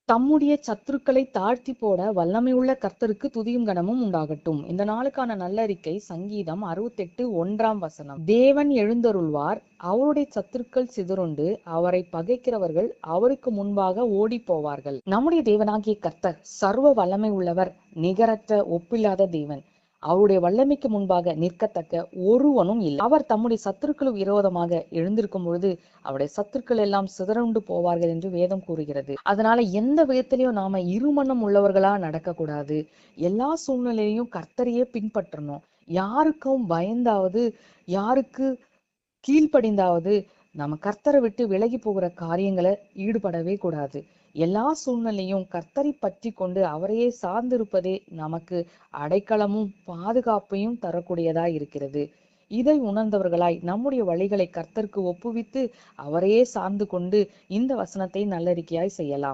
தம்முடைய சத்துருக்களை தாழ்த்தி போட வல்லமையுள்ள கர்த்தருக்கு துதியும் கனமும் உண்டாகட்டும். இந்த நாளுக்கான நல்லறிக்கை சங்கீதம் 68:1. தேவன் எழுந்தருள்வார், அவருடைய சத்துருக்கள் சிதறுண்டு, அவரை பகைக்கிறவர்கள் அவருக்கு முன்பாக ஓடி போவார்கள். நம்முடைய தேவனாகிய கர்த்தர் சர்வ வல்லமை உள்ளவர், நிகரற்ற ஒப்பில்லாத தேவன். அவருடைய வல்லமைக்கு முன்பாக நிற்கத்தக்க ஒருவனும் இல்லை. அவர் தம்முடைய சத்துருக்களுக்கு விரோதமாக எழுந்திருக்கும் பொழுது அவருடைய சத்துருக்கள் எல்லாம் சிதறுண்டு போவார்கள் என்று வேதம் கூறுகிறது. அதனால எந்த விதத்திலையும் நாம இருமனம் உள்ளவர்களா நடக்க கூடாது. எல்லா சூழ்நிலையிலையும் கர்த்தரையே பின்பற்றணும். யாருக்கும் பயந்தாவது, யாருக்கு கீழ்ப்படிந்தாவது நம்ம கர்த்தரை விட்டு விலகி போகிற காரியங்களை ஈடுபடவே கூடாது. எல்லா சூழ்நிலையும் கர்த்தரை பற்றி கொண்டு அவரையே சார்ந்திருப்பதே நமக்கு அடைக்கலமும் பாதுகாப்பையும் தரக்கூடியதா இருக்கிறது. இதை உணர்ந்தவர்களாய் நம்முடைய வழிகளை கர்த்தருக்கு ஒப்புவித்து அவரையே சார்ந்து கொண்டு இந்த வசனத்தை நல்லறிக்கையாய் செய்யலாம்.